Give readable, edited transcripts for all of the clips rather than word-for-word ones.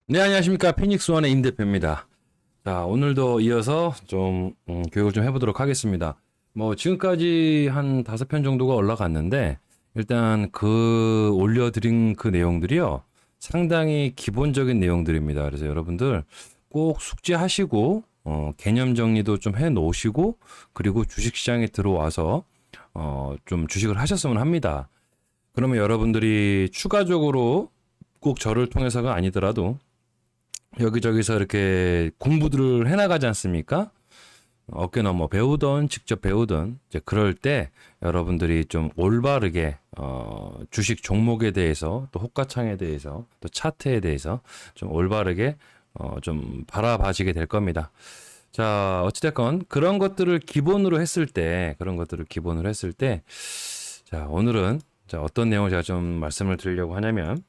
네, 안녕하십니까. 피닉스원의 임 대표입니다. 자, 오늘도 이어서 좀 교육을 좀 해보도록 하겠습니다. 뭐 지금까지 한 5편 정도가 올라갔는데 일단 그 올려드린 그 내용들이요, 상당히 기본적인 내용들입니다. 그래서 여러분들 꼭 숙지하시고 개념 정리도 좀 해 놓으시고, 그리고 주식시장에 들어와서 좀 주식을 하셨으면 합니다. 그러면 여러분들이 추가적으로 꼭 저를 통해서가 아니더라도 여기저기서 이렇게 공부들을 해나가지 않습니까? 어깨나 뭐 배우던 직접 배우던 이제 그럴 때 여러분들이 좀 올바르게 주식 종목에 대해서, 또 호가창에 대해서, 또 차트에 대해서 좀 올바르게 좀 바라봐지게 될 겁니다. 자, 어찌됐건 그런 것들을 기본으로 했을 때, 자, 오늘은 자, 어떤 내용을 제가 좀 말씀을 드리려고 하냐면,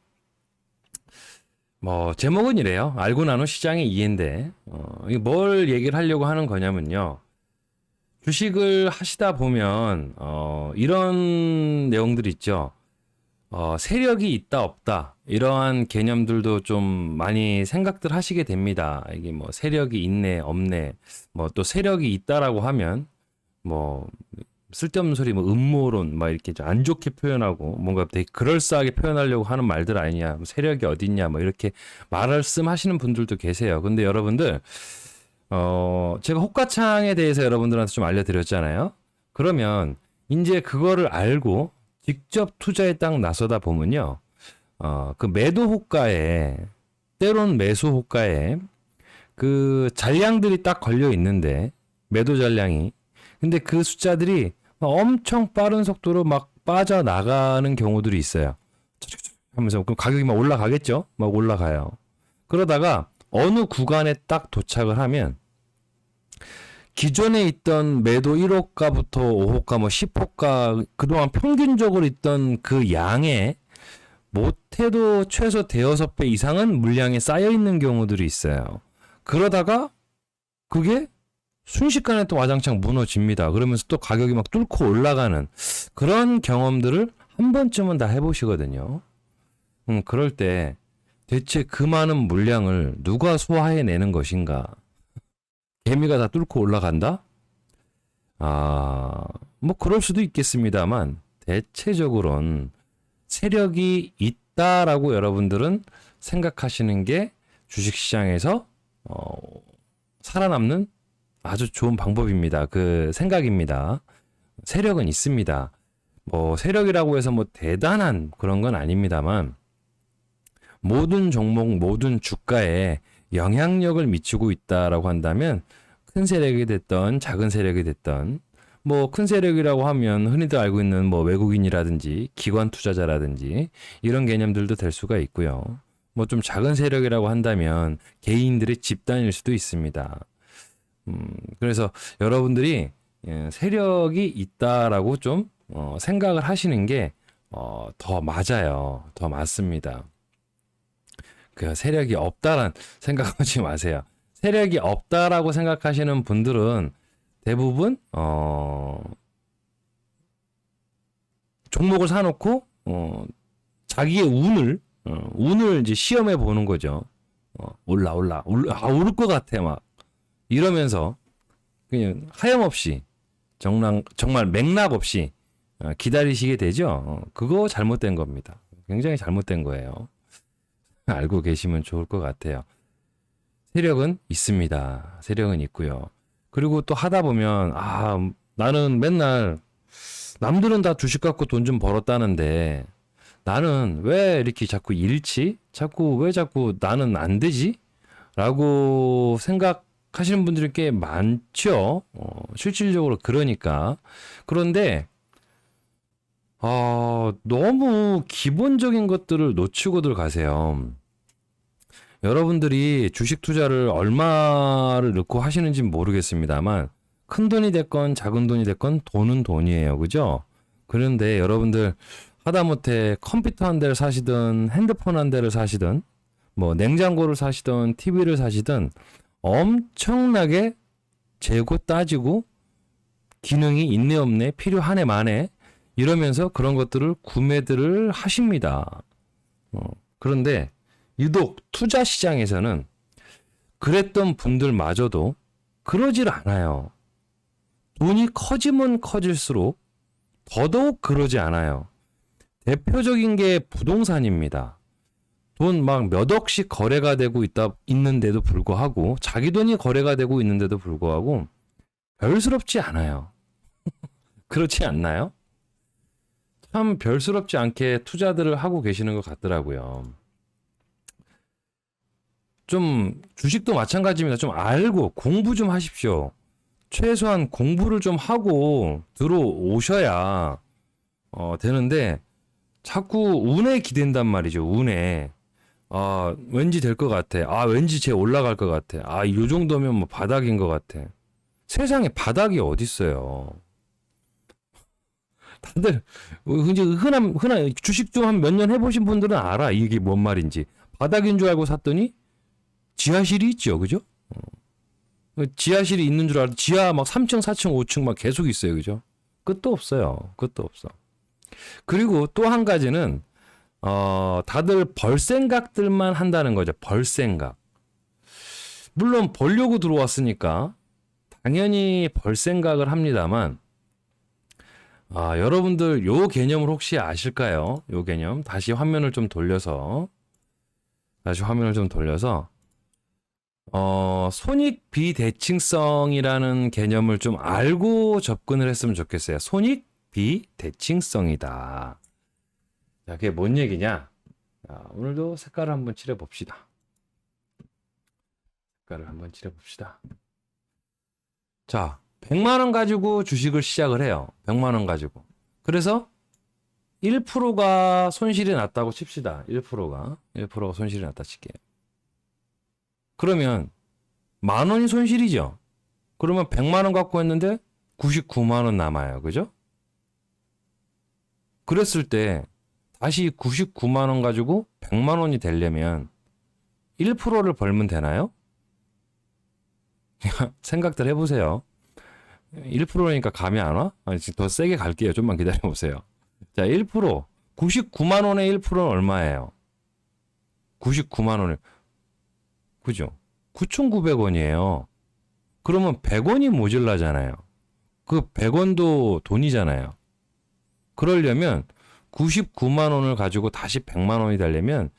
뭐 제목은 이래요. 알고 난 후 시장의 이해인데, 이게 뭘 얘기를 하려고 하는 거냐면요. 주식을 하시다 보면 이런 내용들 있죠. 세력이 있다 없다 이러한 개념들도 좀 많이 생각들 하시게 됩니다. 이게 뭐 세력이 있네 없네, 뭐 또 세력이 있다라고 하면 뭐 쓸데없는 소리, 뭐 음모론 막 이렇게 좀 안 좋게 표현하고 뭔가 되게 그럴싸하게 표현하려고 하는 말들 아니냐, 뭐 세력이 어딨냐, 뭐 이렇게 말씀하시는 분들도 계세요. 근데 여러분들, 제가 호가창에 대해서 여러분들한테 좀 알려드렸잖아요. 그러면 이제 그거를 알고 직접 투자에 딱 나서다 보면요, 그 매도 호가에, 때론 매수 호가에 그 잔량들이 딱 걸려 있는데, 매도 잔량이, 근데 그 숫자들이 막 엄청 빠른 속도로 막 빠져나가는 경우들이 있어요. 하면서 그럼 가격이 막 올라가겠죠? 막 올라가요. 그러다가 어느 구간에 딱 도착을 하면 기존에 있던 매도 1호가부터 5호가, 뭐 10호가, 그동안 평균적으로 있던 그 양에 못해도 최소 대여섯 배 이상은 물량에 쌓여 있는 경우들이 있어요. 그러다가 그게 순식간에 또 와장창 무너집니다. 그러면서 또 가격이 막 뚫고 올라가는 그런 경험들을 한 번쯤은 다 해보시거든요. 그럴 때 대체 그 많은 물량을 누가 소화해내는 것인가? 개미가 다 뚫고 올라간다? 뭐 그럴 수도 있겠습니다만, 대체적으로는 세력이 있다라고 여러분들은 생각하시는 게 주식시장에서 살아남는 아주 좋은 방법입니다. 그 생각입니다. 세력은 있습니다. 뭐 세력이라고 해서 뭐 대단한 그런 건 아닙니다만, 모든 종목, 모든 주가에 영향력을 미치고 있다라고 한다면, 큰 세력이 됐던 작은 세력이 됐던, 뭐 큰 세력이라고 하면 흔히들 알고 있는 뭐 외국인이라든지 기관 투자자라든지 이런 개념들도 될 수가 있고요. 뭐 좀 작은 세력이라고 한다면 개인들의 집단일 수도 있습니다. 그래서 여러분들이 세력이 있다라고 좀 생각을 하시는 게 더 맞아요. 더 맞습니다. 그 세력이 없다란 생각하지 마세요. 세력이 없다라고 생각하시는 분들은 대부분 종목을 사놓고 자기의 운을 이제 시험해 보는 거죠. 오를 것 같아 막 이러면서 그냥 하염없이, 정말 맥락 없이 기다리시게 되죠. 그거 잘못된 겁니다. 굉장히 잘못된 거예요. 알고 계시면 좋을 것 같아요. 세력은 있습니다. 세력은 있고요. 그리고 또 하다 보면, 나는 맨날 남들은 다 주식 갖고 돈 좀 벌었다는데 나는 왜 이렇게 자꾸 잃지? 왜 자꾸 나는 안 되지? 라고 생각하시는 분들이 꽤 많죠. 실질적으로 그러니까. 그런데 너무 기본적인 것들을 놓치고들 가세요. 여러분들이 주식 투자를 얼마를 넣고 하시는지 모르겠습니다만, 큰 돈이 됐건 작은 돈이 됐건 돈은 돈이에요. 그죠? 그런데 여러분들 하다못해 컴퓨터 한 대를 사시든 핸드폰 한 대를 사시든 뭐 냉장고를 사시든 TV를 사시든 엄청나게 재고 따지고 기능이 있네 없네, 필요하네 마네 이러면서 그런 것들을 구매들을 하십니다. 그런데 유독 투자 시장에서는 그랬던 분들마저도 그러질 않아요. 돈이 커지면 커질수록 더더욱 그러지 않아요. 대표적인 게 부동산입니다. 돈 막 몇 억씩 거래가 되고 있는데도 불구하고, 자기 돈이 거래가 되고 있는데도 불구하고 별스럽지 않아요. 그렇지 않나요? 참 별스럽지 않게 투자들을 하고 계시는 것 같더라고요. 좀 주식도 마찬가지입니다. 좀 알고 공부 좀 하십시오. 최소한 공부를 좀 하고 들어오셔야 되는데, 자꾸 운에 기댄단 말이죠. 운에. 아, 왠지 될 것 같아. 아, 왠지 쟤 올라갈 것 같아. 아, 요 정도면 뭐 바닥인 것 같아. 세상에 바닥이 어딨어요. 다들 이제 흔한 주식 좀 한 몇 년 해보신 분들은 알아. 이게 뭔 말인지. 바닥인 줄 알고 샀더니 지하실이 있죠. 그죠? 지하실이 있는 줄 알고 지하 막 3층, 4층, 5층 막 계속 있어요. 그죠? 끝도 없어요. 끝도 없어. 그리고 또 한 가지는 다들 벌 생각들만 한다는 거죠. 벌 생각. 물론 벌려고 들어왔으니까 당연히 벌 생각을 합니다만, 여러분들 요 개념을 혹시 아실까요? 요 개념 다시 화면을 좀 돌려서 손익 비대칭성이라는 개념을 좀 알고 접근을 했으면 좋겠어요. 손익 비대칭성이다. 자, 그게 뭔 얘기냐? 자, 오늘도 색깔을 한번 칠해 봅시다. 자, 100만 원 가지고 주식을 시작을 해요. 100만 원 가지고. 그래서 1%가 손실이 났다고 칩시다. 1%가 손실이 났다 칠게요. 그러면 만 원이 손실이죠. 그러면 100만 원 갖고 했는데 99만 원 남아요. 그죠? 그랬을 때 다시 99만 원 가지고 100만 원이 되려면 1%를 벌면 되나요? 생각들 해보세요. 1%니까 감이 안 와? 더 세게 갈게요. 좀만 기다려보세요. 자, 1%. 99만 원의 1%는 얼마예요? 99만 원에. 그죠? 9,900원이에요. 그러면 100원이 모자라잖아요. 그 100원도 돈이잖아요. 그러려면 99만 원을 가지고 다시 100만 원이 되려면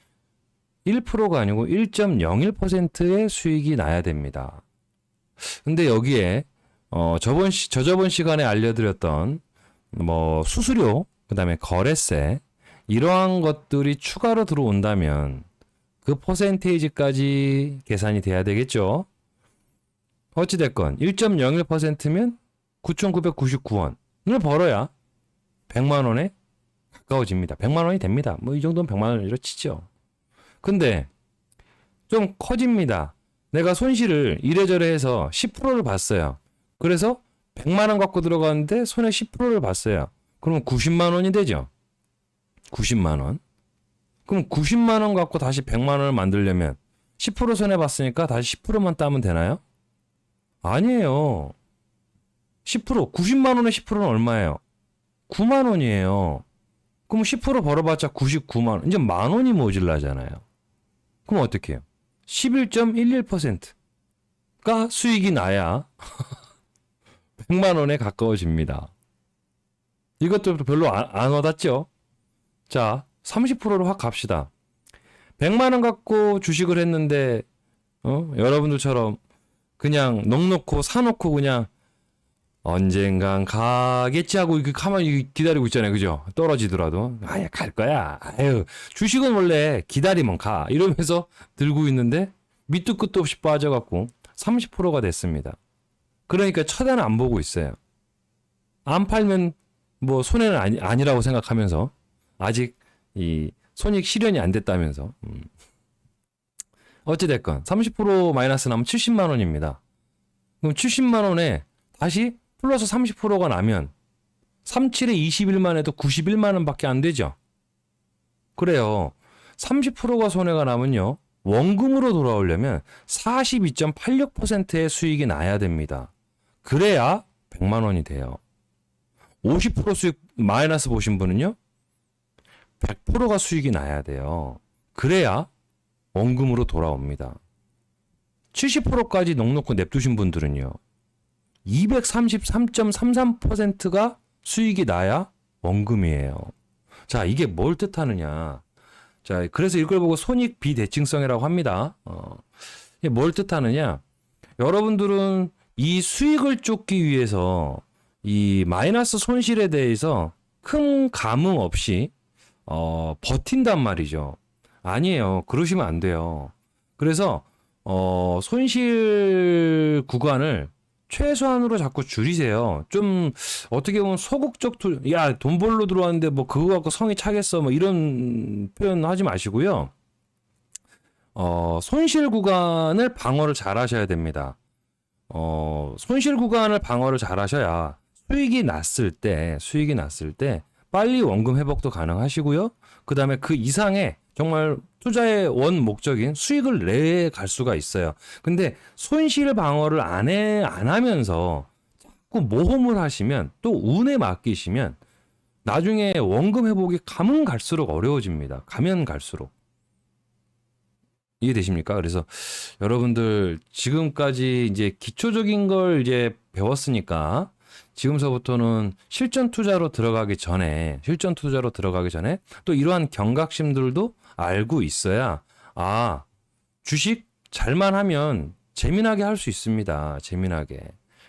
1%가 아니고 1.01%의 수익이 나야 됩니다. 근데 여기에 저저번 시간에 알려드렸던 뭐 수수료, 그다음에 거래세, 이러한 것들이 추가로 들어온다면 그 퍼센테이지까지 계산이 돼야 되겠죠. 어찌됐건 1.01%면 9,999원을 벌어야 100만 원에 가까워집니다. 100만 원이 됩니다. 뭐 이 정도면 100만 원으로 치죠. 근데 좀 커집니다. 내가 손실을 이래저래 해서 10%를 봤어요. 그래서 100만 원 갖고 들어갔는데 손해 10%를 봤어요. 그러면 90만 원이 되죠. 90만 원. 그럼 90만 원 갖고 다시 100만 원을 만들려면 10% 손해 봤으니까 다시 10%만 따면 되나요? 아니에요. 10%, 90만 원의 10%는 얼마예요? 9만 원이에요. 그럼 10% 벌어봤자 99만 원. 이제 만 원이 모질라잖아요. 그럼 어떻게 해요? 11.11%가 수익이 나야 100만 원에 가까워집니다. 이것도 별로 안 와닿죠? 자, 30%로 확 갑시다. 100만 원 갖고 주식을 했는데 여러분들처럼 그냥 넉넉고 사놓고 그냥 언젠간 가겠지 하고 이렇게 가만히 기다리고 있잖아요. 그죠? 떨어지더라도 아야 갈 거야. 아유, 주식은 원래 기다리면 가 이러면서 들고 있는데 밑도 끝도 없이 빠져갖고 30%가 됐습니다. 그러니까 쳐다는 안 보고 있어요. 안 팔면 뭐 손해는 아니라고 생각하면서 아직 이 손익 실현이 안 됐다면서. 어찌됐건 30% 마이너스 나면 70만 원입니다. 그럼 70만 원에 다시 플러스 30%가 나면 37에 21만 해도 91만 원밖에 안 되죠. 그래요. 30%가 손해가 나면요. 원금으로 돌아오려면 42.86%의 수익이 나야 됩니다. 그래야 100만 원이 돼요. 50% 수익 마이너스 보신 분은요. 100%가 수익이 나야 돼요. 그래야 원금으로 돌아옵니다. 70%까지 넉넉히 냅두신 분들은요. 233.33%가 수익이 나야 원금이에요. 자, 이게 뭘 뜻하느냐. 자, 그래서 이걸 보고 손익 비대칭성이라고 합니다. 이게 뭘 뜻하느냐. 여러분들은 이 수익을 쫓기 위해서 이 마이너스 손실에 대해서 큰 감흥 없이 버틴단 말이죠. 아니에요. 그러시면 안 돼요. 그래서 손실 구간을 최소한으로 자꾸 줄이세요. 좀 어떻게 보면 소극적 야, 돈 벌러 들어왔는데 뭐 그거 갖고 성이 차겠어 뭐 이런 표현 하지 마시고요. 손실 구간을 방어를 잘 하셔야 됩니다. 손실 구간을 방어를 잘 하셔야 수익이 났을 때 빨리 원금 회복도 가능하시고요. 그다음에 그 이상의 정말 투자의 원 목적인 수익을 내갈 수가 있어요. 근데 손실 방어를 안 하면서 자꾸 모험을 하시면 또 운에 맡기시면 나중에 원금 회복이 가면 갈수록 어려워집니다. 가면 갈수록. 이해되십니까? 그래서 여러분들 지금까지 이제 기초적인 걸 이제 배웠으니까 지금서부터는 실전 투자로 들어가기 전에 또 이러한 경각심들도 알고 있어야 주식 잘만 하면 재미나게 할 수 있습니다. 재미나게.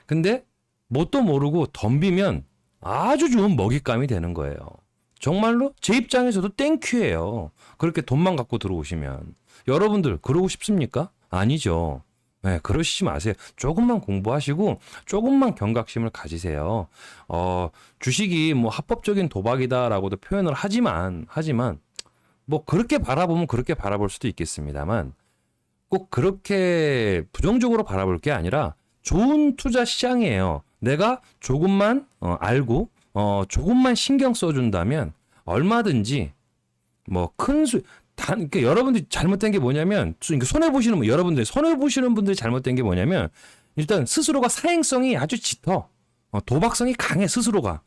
근데 뭣도 모르고 덤비면 아주 좋은 먹잇감이 되는 거예요. 정말로 제 입장에서도 땡큐예요. 그렇게 돈만 갖고 들어오시면. 여러분들 그러고 싶습니까? 아니죠. 네, 그러시지 마세요. 조금만 공부하시고 조금만 경각심을 가지세요. 주식이 뭐 합법적인 도박이다라고도 표현을 하지만 뭐 그렇게 바라보면 그렇게 바라볼 수도 있겠습니다만 꼭 그렇게 부정적으로 바라볼 게 아니라 좋은 투자 시장이에요. 내가 조금만 알고 조금만 신경 써준다면 얼마든지 뭐 그러니까 여러분들이 잘못된 게 뭐냐면 여러분들이 손해보시는 분들이 잘못된 게 뭐냐면 일단 스스로가 사행성이 아주 짙어. 도박성이 강해 스스로가.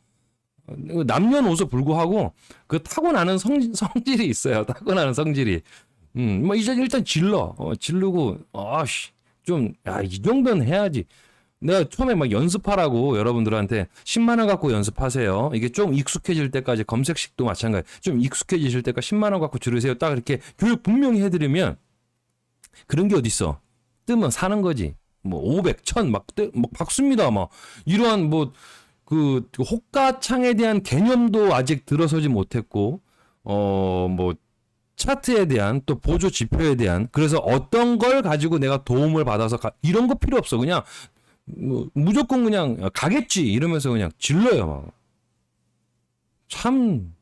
남녀노소 불구하고 그 타고나는 성질이 있어요. 타고나는 성질이. 뭐 이제 일단 지르고 이 정도는 해야지. 내가 처음에 막 연습하라고 여러분들한테 10만 원 갖고 연습하세요. 이게 좀 익숙해질 때까지 검색식도 마찬가지. 좀 익숙해지실 때까지 10만 원 갖고 들으세요. 딱 이렇게 교육 분명히 해드리면 그런 게 어딨어. 뜨면 사는 거지. 뭐 500, 1000 막 박수입니다. 막 이러한 뭐 그 호가창에 대한 개념도 아직 들어서지 못했고 뭐 차트에 대한 또 보조 지표에 대한 그래서 어떤 걸 가지고 내가 도움을 받아서 이런 거 필요 없어. 그냥 뭐 무조건 그냥 가겠지 이러면서 그냥 질러요. 막. 참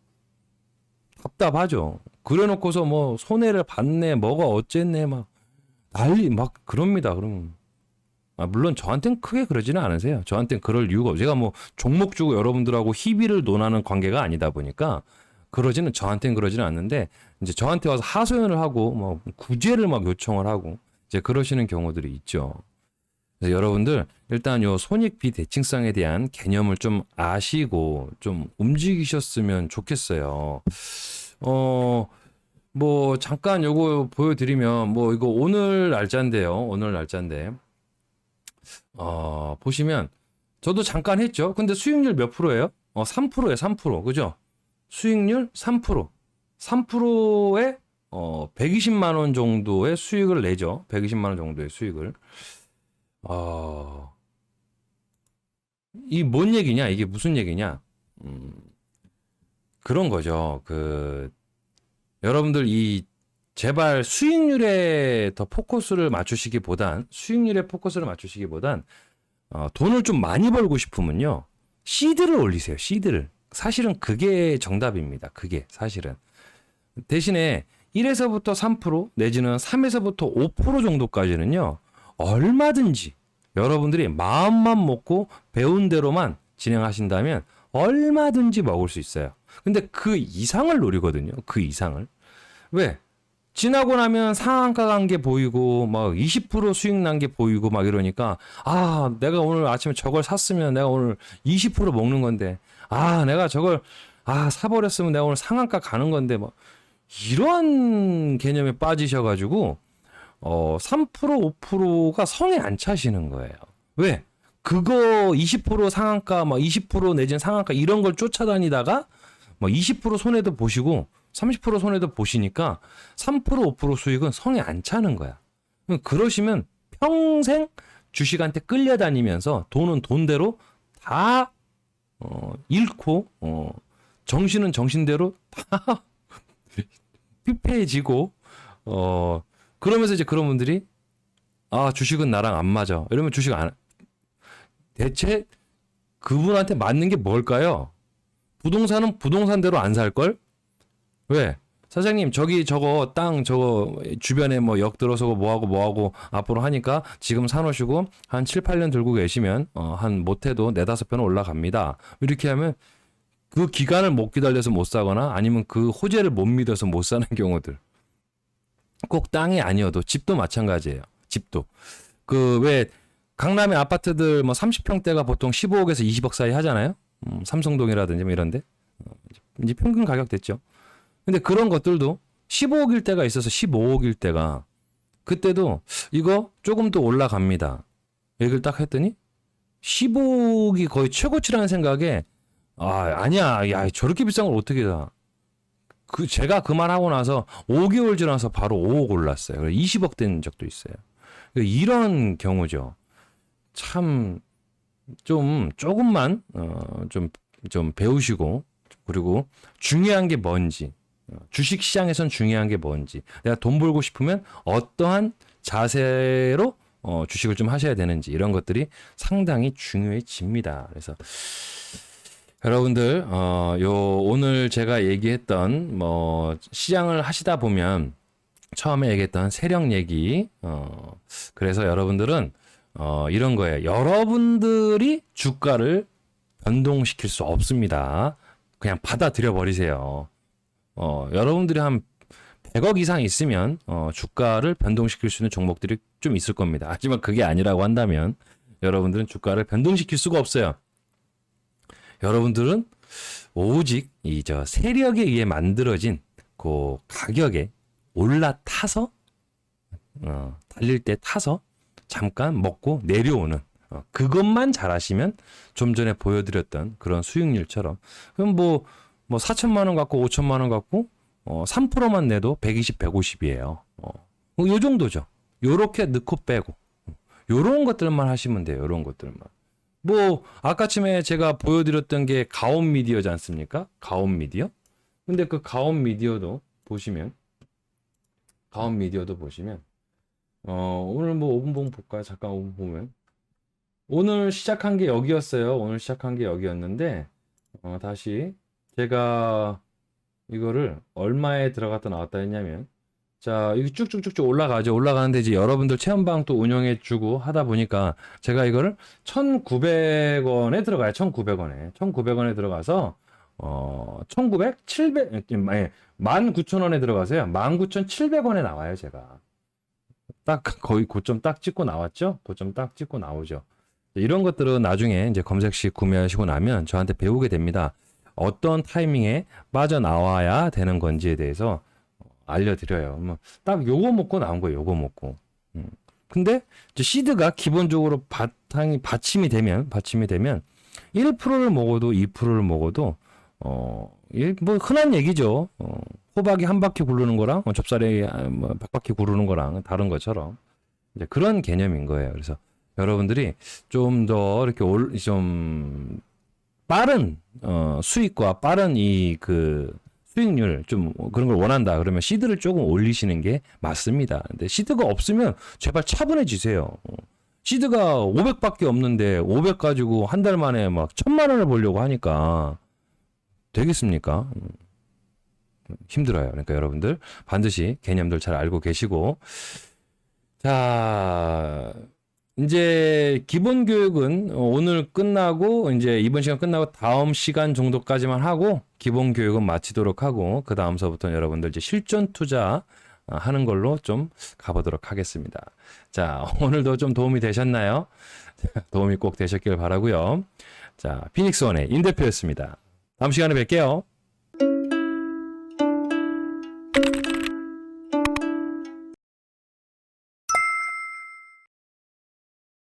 답답하죠. 그래놓고서 뭐 손해를 봤네 뭐가 어쨌네 막 난리 막 그럽니다. 그러면 물론 저한텐 크게 그러지는 않으세요. 저한텐 그럴 이유가 없어요. 제가 뭐 종목 주고 여러분들하고 희비를 논하는 관계가 아니다 보니까 저한텐 그러지는 않는데 이제 저한테 와서 하소연을 하고 뭐 구제를 막 요청을 하고 이제 그러시는 경우들이 있죠. 그래서 여러분들 일단 요 손익 비대칭성에 대한 개념을 좀 아시고 좀 움직이셨으면 좋겠어요. 뭐 잠깐 요거 보여드리면 뭐 이거 오늘 날짜인데요. 오늘 날짜인데 보시면 저도 잠깐 했죠. 근데 수익률 몇 프로예요? 3%예요. 3%. 그죠? 수익률 3%. 3%에 120만 원 정도의 수익을 내죠. 120만 원 정도의 수익을. 이 뭔 얘기냐? 이게 무슨 얘기냐? 그런 거죠. 여러분들 제발 수익률에 포커스를 맞추시기보단 돈을 좀 많이 벌고 싶으면요. 시드를 올리세요. 시드를. 사실은 그게 정답입니다. 그게 사실은. 대신에 1에서부터 3% 내지는 3에서부터 5% 정도까지는요. 얼마든지 여러분들이 마음만 먹고 배운 대로만 진행하신다면 얼마든지 먹을 수 있어요. 근데 그 이상을 노리거든요. 그 이상을. 왜? 지나고 나면 상한가 간 게 보이고 막 20% 수익 난 게 보이고 막 이러니까 내가 오늘 아침에 저걸 샀으면 내가 오늘 20% 먹는 건데 내가 저걸 사버렸으면 내가 오늘 상한가 가는 건데 뭐 이러한 개념에 빠지셔가지고 3% 5%가 성에 안 차시는 거예요. 왜? 그거 20% 상한가, 막 20% 내지는 상한가 이런 걸 쫓아다니다가 뭐 20% 손해도 보시고 30% 손해도 보시니까 3% 5% 수익은 성에 안 차는 거야. 그러시면 평생 주식한테 끌려다니면서 돈은 돈대로 다 잃고 정신은 정신대로 다 피폐해지고 그러면서 이제 그런 분들이 아 주식은 나랑 안 맞아 이러면 주식 안 대체 그분한테 맞는 게 뭘까요? 부동산은 부동산대로 안 살걸? 왜? 사장님 저기 저거 땅 저거 주변에 뭐 역 들어서 뭐하고 앞으로 하니까 지금 사놓으시고 한 7, 8년 들고 계시면 한 못해도 4, 5배는 올라갑니다. 이렇게 하면 그 기간을 못 기다려서 못 사거나 아니면 그 호재를 못 믿어서 못 사는 경우들. 꼭 땅이 아니어도 집도 마찬가지예요. 집도. 그 왜 강남의 아파트들 뭐 30평대가 보통 15억에서 20억 사이 하잖아요. 삼성동이라든지 뭐 이런데. 이제 평균 가격 됐죠. 근데 그런 것들도 15억일 때가 있어서 15억일 때가 그때도 이거 조금 더 올라갑니다. 얘기를 딱 했더니 15억이 거의 최고치라는 생각에 아니야. 야, 저렇게 비싼 걸 어떻게 사? 제가 그 말 하고 나서 5개월 지나서 바로 5억 올랐어요. 그래서 20억 된 적도 있어요. 이런 경우죠. 참, 조금만, 좀 배우시고, 그리고 중요한 게 뭔지, 주식 시장에선 중요한 게 뭔지, 내가 돈 벌고 싶으면 어떠한 자세로 주식을 좀 하셔야 되는지, 이런 것들이 상당히 중요해집니다. 그래서, 여러분들, 오늘 제가 얘기했던, 시장을 하시다 보면, 처음에 얘기했던 세력 얘기, 그래서 여러분들은, 이런 거예요. 여러분들이 주가를 변동시킬 수 없습니다. 그냥 받아들여 버리세요. 여러분들이 한 100억 이상 있으면, 주가를 변동시킬 수 있는 종목들이 좀 있을 겁니다. 하지만 그게 아니라고 한다면, 여러분들은 주가를 변동시킬 수가 없어요. 여러분들은 오직 세력에 의해 만들어진 그 가격에 올라타서 달릴 때 타서 잠깐 먹고 내려오는 그것만 잘하시면 좀 전에 보여드렸던 그런 수익률처럼 그럼 뭐 4천만 원 갖고 5천만 원 갖고 3%만 내도 120, 150이에요. 요 정도죠. 요렇게 넣고 빼고 요런 것들만 하시면 돼요. 요런 것들만. 아까쯤에 제가 보여드렸던 게 가온 미디어지 않습니까? 가온 미디어? 근데 그 가온 미디어도 보시면, 오늘 5분봉 볼까요? 잠깐 5분 보면. 오늘 시작한 게 여기였어요. 오늘 시작한 게 여기였는데, 다시 제가 이거를 얼마에 들어갔다 나왔다 했냐면, 자, 이게 쭉쭉쭉쭉 올라가죠. 올라가는데 이제 여러분들 체험방 또 운영해주고 하다 보니까 제가 이거를 1,900원에 들어가요. 1,900원에. 1,900원에 들어가서, 1,900, 700, 19,000원에 들어가세요. 19,700원에 나와요, 제가. 딱 거의 고점 딱 찍고 나왔죠? 고점 딱 찍고 나오죠. 이런 것들은 나중에 이제 검색 시 구매하시고 나면 저한테 배우게 됩니다. 어떤 타이밍에 빠져나와야 되는 건지에 대해서 알려드려요. 딱 요거 먹고 나온 거예요. 요거 먹고. 근데 이제 시드가 기본적으로 받침이 되면 1%를 먹어도 2%를 먹어도 흔한 얘기죠. 호박이 한 바퀴 구르는 거랑 좁쌀이 백 바퀴 구르는 거랑 다른 것처럼 이제 그런 개념인 거예요. 그래서 여러분들이 좀 더 이렇게 좀 빠른 수익과 빠른 수익률 좀 그런 걸 원한다. 그러면 시드를 조금 올리시는 게 맞습니다. 근데 시드가 없으면 제발 차분해지세요. 시드가 500밖에 없는데 500 가지고 한 달 만에 막 1,000만 원을 벌려고 하니까 되겠습니까? 힘들어요. 그러니까 여러분들 반드시 개념들 잘 알고 계시고 자 이제 기본 교육은 오늘 끝나고 이제 이번 시간 끝나고 다음 시간 정도까지만 하고 기본 교육은 마치도록 하고 그 다음서부터는 여러분들 이제 실전 투자 하는 걸로 좀 가보도록 하겠습니다. 자, 오늘도 좀 도움이 되셨나요? 도움이 꼭 되셨길 바라고요. 자, 피닉스원의 임 대표였습니다. 다음 시간에 뵐게요.